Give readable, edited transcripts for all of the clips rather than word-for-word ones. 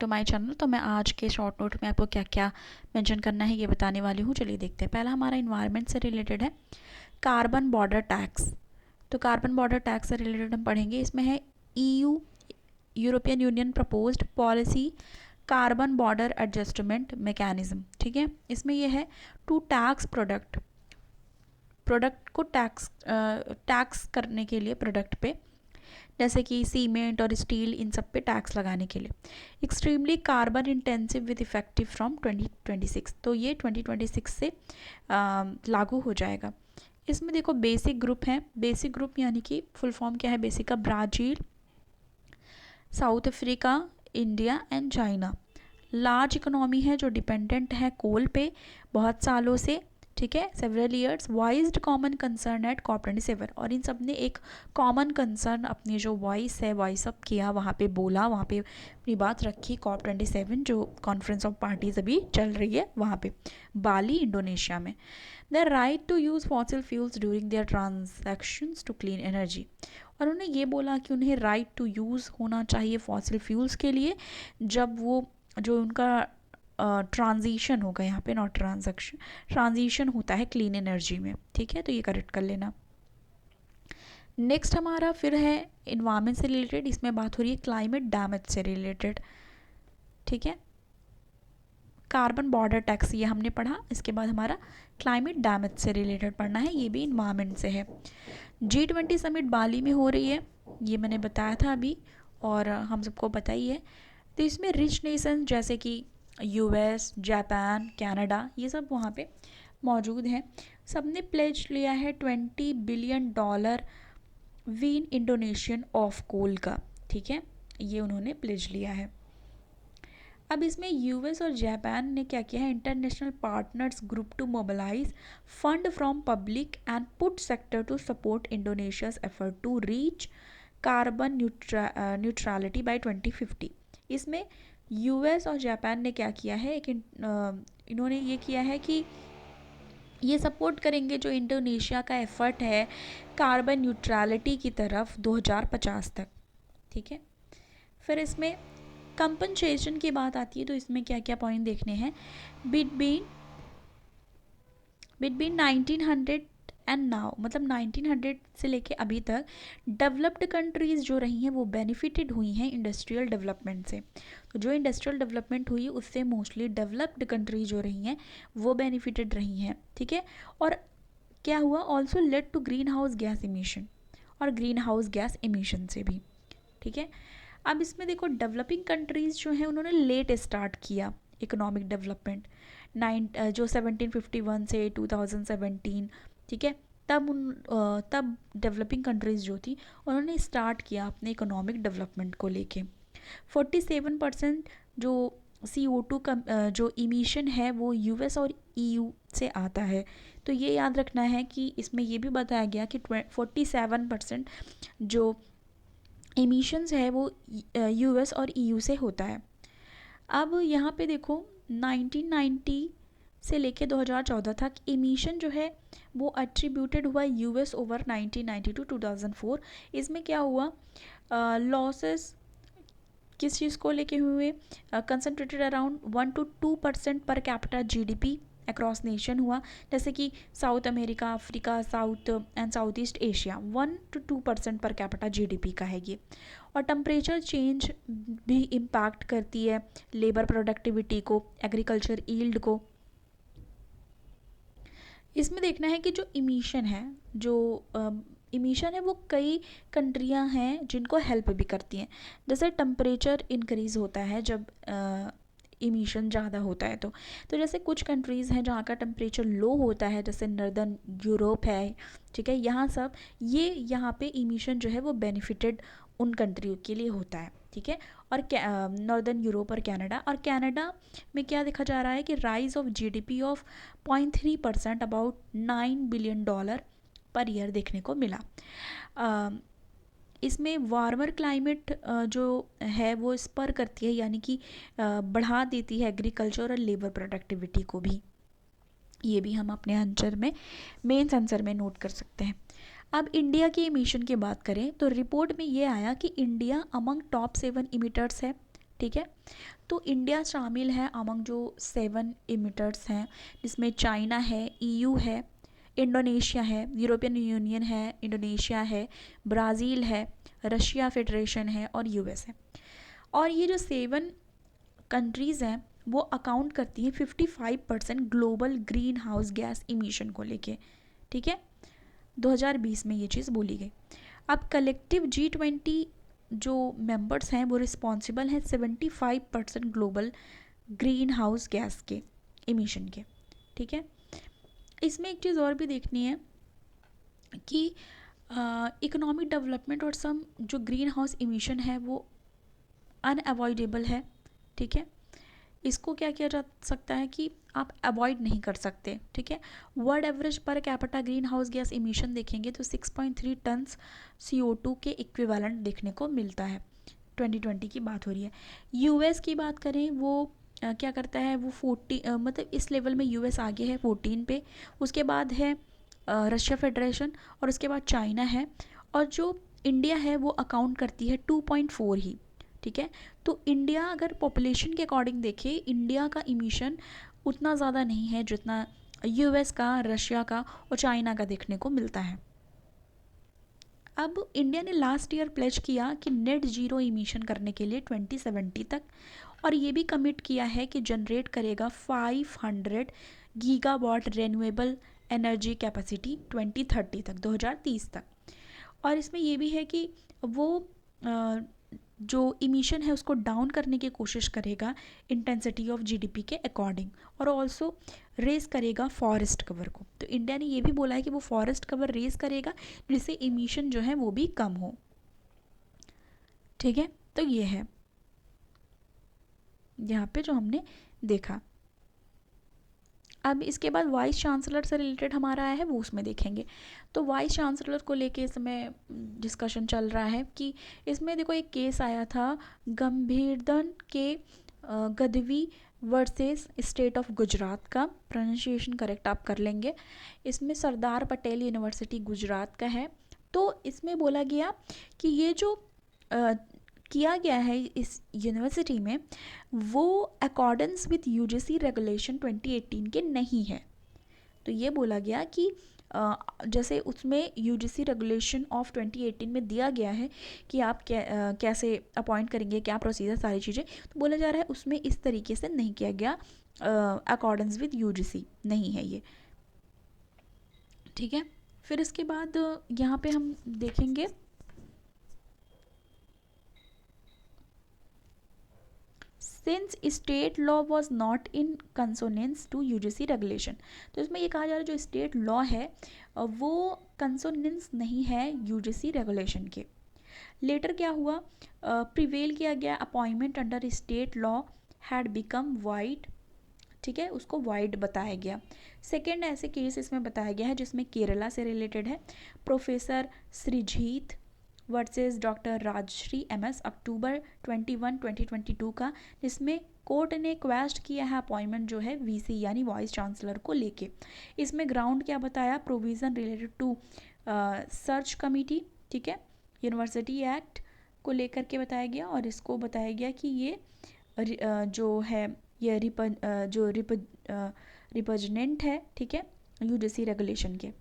To my channel. तो मैं आज के शॉर्ट नोट में आपको क्या क्या मेंशन करना है ये बताने वाली हूँ। चलिए देखते हैं। पहला हमारा इन्वायरमेंट से रिलेटेड है कार्बन बॉर्डर टैक्स। तो कार्बन बॉर्डर टैक्स से रिलेटेड हम पढ़ेंगे। इसमें है EU European union proposed policy carbon border adjustment mechanism. ठीक है, इसमें यह है टू टैक्स प्रोडक्ट को टैक्स करने के लिए प्रोडक्ट पे, जैसे कि सीमेंट और स्टील, इन सब पे टैक्स लगाने के लिए। Extremely carbon intensive with effective from 2026। तो ये 2026 से लागू हो जाएगा। इसमें देखो बेसिक ग्रुप है। बेसिक ग्रुप यानी कि फुल फॉर्म क्या है बेसिक का? Brazil, south Africa, India and China. Large economy है जो डिपेंडेंट है कोल पे बहुत सालों से। ठीक है, several years voiced common concern at COP27। और इन सब ने एक कॉमन कंसर्न अपनी जो वॉइस है वॉइस अप किया, वहाँ पे बोला, वहाँ पे अपनी बात रखी। COP27 जो कॉन्फ्रेंस ऑफ पार्टीज अभी चल रही है वहाँ पे बाली इंडोनेशिया में। The right to use fossil fuels during their transactions to clean energy. और उन्होंने ये बोला कि उन्हें राइट टू यूज़ होना चाहिए फॉसिल फ्यूल्स के लिए जब वो जो उनका ट्रांजिशन होगा, यहाँ पे नॉट ट्रांजैक्शन, ट्रांजिशन होता है क्लीन एनर्जी में। ठीक है, तो ये करेक्ट कर लेना। नेक्स्ट हमारा फिर है इन्वायरमेंट से रिलेटेड। इसमें बात हो रही है क्लाइमेट डैमेज से रिलेटेड। ठीक है, कार्बन बॉर्डर टैक्स ये हमने पढ़ा। इसके बाद हमारा क्लाइमेट डैमेज से रिलेटेड पढ़ना है, ये भी इन्वायरमेंट से है। G20 समिट बाली में हो रही है, ये मैंने बताया था अभी और हम सबको पता ही है। तो इसमें रिच नेशन जैसे कि US, जापान, कनाडा, ये सब वहाँ पे मौजूद हैं। सब ने प्लेज लिया है $20 बिलियन वीन इंडोनेशियन ऑफ कोल का। ठीक है, ये उन्होंने प्लेज लिया है। अब इसमें US और जापान ने क्या किया है? International partners group to mobilise fund from public and put sector to support Indonesia's effort to reach carbon neutrality by 2050। इसमें US और जापान ने क्या किया है? इन्होंने ये किया है कि ये सपोर्ट करेंगे जो इंडोनेशिया का एफर्ट है कार्बन न्यूट्रलिटी की तरफ 2050 तक। ठीक है, फिर इसमें कंपनसेशन की बात आती है। तो इसमें क्या क्या पॉइंट देखने हैं? बिटवीन 1900 एंड नाउ, मतलब 1900 से लेके अभी तक डेवलप्ड कंट्रीज़ जो रही हैं वो बेनिफिटेड हुई हैं इंडस्ट्रियल डेवलपमेंट से। तो जो इंडस्ट्रियल डेवलपमेंट हुई उससे मोस्टली डेवलप्ड कंट्रीज जो रही हैं वो बेनिफिटेड रही हैं। ठीक है, और क्या हुआ? Also led to green house gas emission, और ग्रीन हाउस गैस इमिशन से भी। ठीक है, अब इसमें देखो डेवलपिंग कंट्रीज़ जो हैं उन्होंने लेट स्टार्ट किया इकोनॉमिक डेवलपमेंट जो 1751 से 2017। ठीक है, तब डेवलपिंग कंट्रीज़ जो थी उन्होंने स्टार्ट किया अपने इकोनॉमिक डेवलपमेंट को लेके। 47% जो CO2 का जो इमिशन है वो US और EU से आता है। तो ये याद रखना है कि इसमें ये भी बताया गया कि 47% जो इमिशंस है वो US और EU से होता है। अब यहाँ पे देखो 1990 से लेके 2014 तक इमिशन जो है वो एट्रीब्यूटेड हुआ US ओवर 1990 टू 2004। इसमें क्या हुआ? लॉसेस किस चीज़ को लेके हुए? Concentrated around 1 to 2% per capita GDP across nation हुआ। जैसे कि south America, Africa, south and south east Asia 1 to 2% per capita GDP का है ये। और टेम्परेचर चेंज भी इम्पैक्ट करती है लेबर प्रोडक्टिविटी को, एग्रीकल्चर ईल्ड को। इसमें देखना है कि जो इमिशन है वो कई कंट्रियां हैं जिनको हेल्प भी करती हैं। जैसे टेम्परेचर इंक्रीज़ होता है जब इमिशन ज़्यादा होता है तो जैसे कुछ कंट्रीज़ हैं जहाँ का टेम्परेचर लो होता है, जैसे नॉर्दर्न यूरोप है। ठीक है, यहाँ पे इमिशन जो है वो बेनिफिटेड उन कंट्रियों के लिए होता है। ठीक है, और नॉर्दर्न यूरोप और कनाडा में क्या देखा जा रहा है कि rise of GDP of 0.3%, about $9 billion per year देखने को मिला। इसमें वार्मर क्लाइमेट जो है वो स्पर करती है, यानी कि बढ़ा देती है एग्रीकल्चर और लेबर प्रोडक्टिविटी को भी। ये भी हम अपने आंसर में, मेंस आंसर में नोट कर सकते हैं। अब इंडिया की इमिशन की बात करें तो रिपोर्ट में ये आया कि इंडिया अमंग टॉप 7 इमिटर्स है ठीक है। तो इंडिया शामिल है अमंग जो 7 इमिटर्स हैं, जिसमें चाइना है, ईयू है, इंडोनेशिया है, यूरोपियन यूनियन है, इंडोनेशिया है, ब्राज़ील है, रशिया फेडरेशन है और यूएस है। और ये जो 7 कंट्रीज़ हैं वो अकाउंट करती हैं 55% global green house gas emission को लेके, ठीक है। 2020 में ये चीज़ बोली गई। अब कलेक्टिव G20 जो मेंबर्स हैं वो रिस्पॉन्सिबल हैं 75% ग्लोबल ग्रीन हाउस गैस के इमिशन के, ठीक है। इसमें एक चीज़ और भी देखनी है कि इकोनॉमिक डेवलपमेंट और सम जो ग्रीन हाउस इमिशन है वो अनअवॉइडेबल है, ठीक है। इसको क्या किया जा सकता है कि आप अवॉइड नहीं कर सकते, ठीक है। World average per capita green house gas emission देखेंगे तो 6.3 टन्स CO2 के इक्विवेलेंट देखने को मिलता है। 2020 की बात हो रही है। यूएस की बात करें वो क्या करता है, वो 40 मतलब इस लेवल में यूएस आगे है 14 पे, उसके बाद है रशिया फेडरेशन और उसके बाद चाइना है, और जो इंडिया है वो अकाउंट करती है 2.4 ही, ठीक है। तो इंडिया अगर पॉपुलेशन के अकॉर्डिंग देखें, इंडिया का इमिशन उतना ज़्यादा नहीं है जितना यूएस का, रशिया का और चाइना का देखने को मिलता है। अब इंडिया ने लास्ट ईयर प्लेज किया कि नेट जीरो इमिशन करने के लिए 2070 तक, और ये भी कमिट किया है कि जनरेट करेगा 500 गीगावाट रेन्यूएबल एनर्जी कैपेसिटी 2030 तक, 2030 तक। और इसमें ये भी है कि वो जो इमिशन है उसको डाउन करने की कोशिश करेगा इंटेंसिटी ऑफ जीडीपी के अकॉर्डिंग, और ऑल्सो रेस करेगा फॉरेस्ट कवर को। तो इंडिया ने ये भी बोला है कि वो फॉरेस्ट कवर रेस करेगा जिससे इमिशन जो है वो भी कम हो, ठीक है। तो ये है यहाँ पे जो हमने देखा। अब इसके बाद वाइस चांसलर से रिलेटेड हमारा आया है वो उसमें देखेंगे। तो वाइस चांसलर को लेके इस समय डिस्कशन चल रहा है कि इसमें देखो एक केस आया था गंभीरधन के Gadhvi versus state of Gujarat का, प्रोनाउंसिएशन करेक्ट आप कर लेंगे। इसमें सरदार पटेल यूनिवर्सिटी गुजरात का है। तो इसमें बोला गया कि ये जो किया गया है इस यूनिवर्सिटी में वो अकॉर्डेंस विथ यूजीसी रेगुलेशन 2018 के नहीं है। तो ये बोला गया कि जैसे उसमें यूजीसी रेगुलेशन ऑफ 2018 में दिया गया है कि आप कैसे अपॉइंट करेंगे, क्या प्रोसीजर, सारी चीज़ें, तो बोला जा रहा है उसमें इस तरीके से नहीं किया गया, अकॉर्डेंस विथ यूजीसी नहीं है ये, ठीक है। फिर इसके बाद यहाँ पे हम देखेंगे since state law was not in consonance to UGC regulation. तो इसमें ये कहा जा रहा है जो स्टेट लॉ है वो कंसोनेंस नहीं है यूजीसी रेगुलेशन के। लेटर क्या हुआ, प्रिवेल किया गया, appointment under state law had become wide, ठीक है, उसको वाइड बताया गया। सेकेंड ऐसे केस इसमें बताया गया है जिसमें केरला से रिलेटेड है, professor Sreejith versus doctor Rajashree MS, October 21, 2022 का, जिसमें कोर्ट ने क्वेस्ट किया है अपॉइंटमेंट जो है VC यानी वाइस चांसलर को लेके। इसमें ग्राउंड क्या बताया, provision related to search committee, ठीक है, यूनिवर्सिटी एक्ट को लेकर के बताया गया, और इसको बताया गया कि ये जो है ये रिप्रेजेंटेंट है, ठीक है, यूजीसी रेगुलेशन के।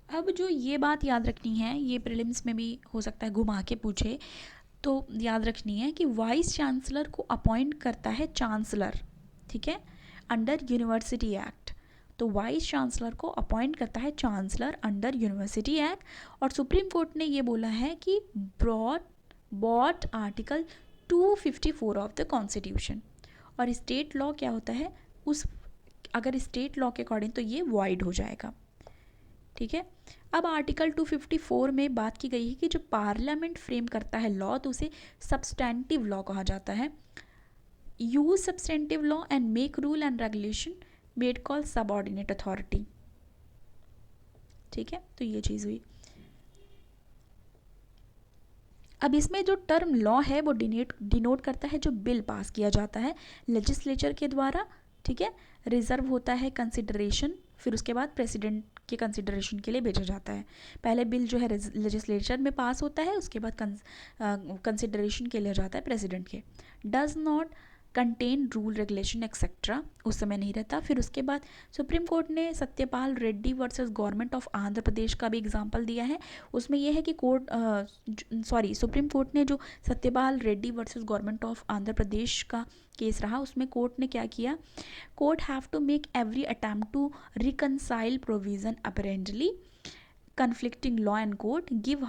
अब जो ये बात याद रखनी है, ये प्रीलिम्स में भी हो सकता है घुमा के पूछे, तो याद रखनी है कि वाइस चांसलर को अपॉइंट करता है चांसलर, ठीक है, अंडर यूनिवर्सिटी एक्ट। तो वाइस चांसलर को अपॉइंट करता है चांसलर अंडर यूनिवर्सिटी एक्ट, और सुप्रीम कोर्ट ने ये बोला है कि but article 254 of the constitution. और स्टेट लॉ क्या होता है, उस अगर स्टेट लॉ के अकॉर्डिंग तो ये वाइड हो जाएगा, ठीक है। अब आर्टिकल 254 में बात की गई है कि जो पार्लियामेंट फ्रेम करता है लॉ तो उसे सब्सटेंटिव लॉ कहा जाता है। Use substantive law and make rule and regulation made call subordinate authority, ठीक है। तो ये चीज़ हुई। अब इसमें जो टर्म लॉ है वो डिनोट करता है जो बिल पास किया जाता है लेजिस्लेचर के द्वारा, ठीक है, रिजर्व होता है कंसिडरेशन, फिर उसके बाद प्रेसिडेंट के कंसिडरेशन के लिए भेजा जाता है। पहले बिल जो है लेजिस्लेचर में पास होता है, उसके बाद कंसिडरेशन के लिए जाता है प्रेसिडेंट के। Does not contain rule regulation etcetera, उस समय नहीं रहता। फिर उसके बाद सुप्रीम कोर्ट ने Satyapal Reddy versus government of Andhra Pradesh का भी एग्जांपल दिया है। उसमें यह है कि सुप्रीम कोर्ट ने जो Satyapal Reddy versus government of Andhra Pradesh का केस रहा, उसमें कोर्ट ने क्या किया, court have to make every attempt to reconcile provision apparently conflicting law and court give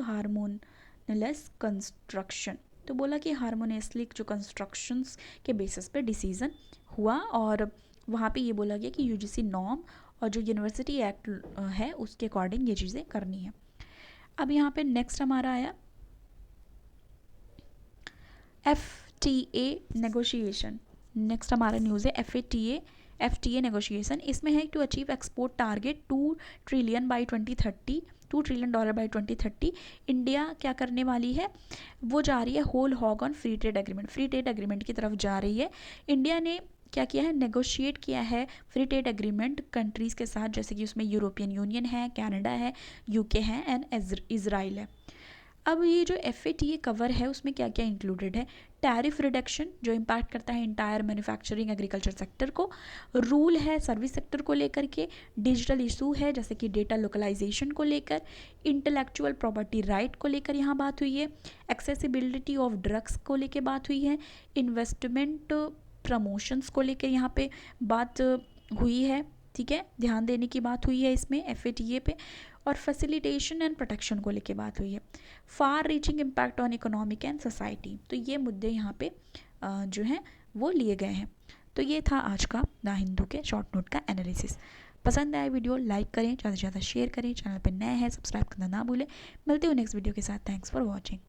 harmonious construction। तो बोला कि हारमोनियसली जो कंस्ट्रक्शंस के बेसिस पे डिसीजन हुआ, और वहाँ पे ये बोला गया कि यूजीसी नॉर्म और जो यूनिवर्सिटी एक्ट है उसके अकॉर्डिंग ये चीज़ें करनी है। अब यहाँ पे नेक्स्ट हमारा आया FTA नेगोशिएशन। नेक्स्ट हमारा न्यूज़ है FTA नेगोशिएशन। इसमें है to achieve export target $2 trillion by 2030, $2 trillion by 2030। India क्या करने वाली है, वो जा रही है whole hog on free trade agreement की तरफ जा रही है। इंडिया ने क्या किया है, नेगोशिएट किया है फ्री ट्रेड एग्रीमेंट कंट्रीज़ के साथ, जैसे कि उसमें यूरोपियन यूनियन है, कनाडा है, यूके है एंड इज़राइल है। अब ये जो FATA कवर है उसमें क्या क्या इंक्लूडेड है, टैरिफ रिडक्शन जो इम्पैक्ट करता है इंटायर मैन्युफैक्चरिंग एग्रीकल्चर सेक्टर को, रूल है सर्विस सेक्टर को लेकर के, डिजिटल इशू है जैसे कि डेटा लोकलाइजेशन को लेकर, इंटेलेक्चुअल प्रॉपर्टी राइट को लेकर यहाँ बात हुई है, एक्सेसिबिलिटी ऑफ ड्रग्स को लेकर बात हुई है, इन्वेस्टमेंट प्रमोशंस को लेकर यहाँ पे बात हुई है, ठीक है, ध्यान देने की बात हुई है इसमें FATA पे, और फैसिलिटेशन एंड प्रोटेक्शन को लेके बात हुई है, far reaching impact on economic and society. तो ये मुद्दे यहाँ पे जो हैं वो लिए गए हैं। तो ये था आज का द हिंदू के शॉर्ट नोट का एनालिसिस। पसंद आए वीडियो लाइक करें, ज़्यादा से ज़्यादा शेयर करें, चैनल पर नए हैं सब्सक्राइब करना ना भूलें। मिलते हो नेक्स्ट वीडियो के साथ। Thanks for watching.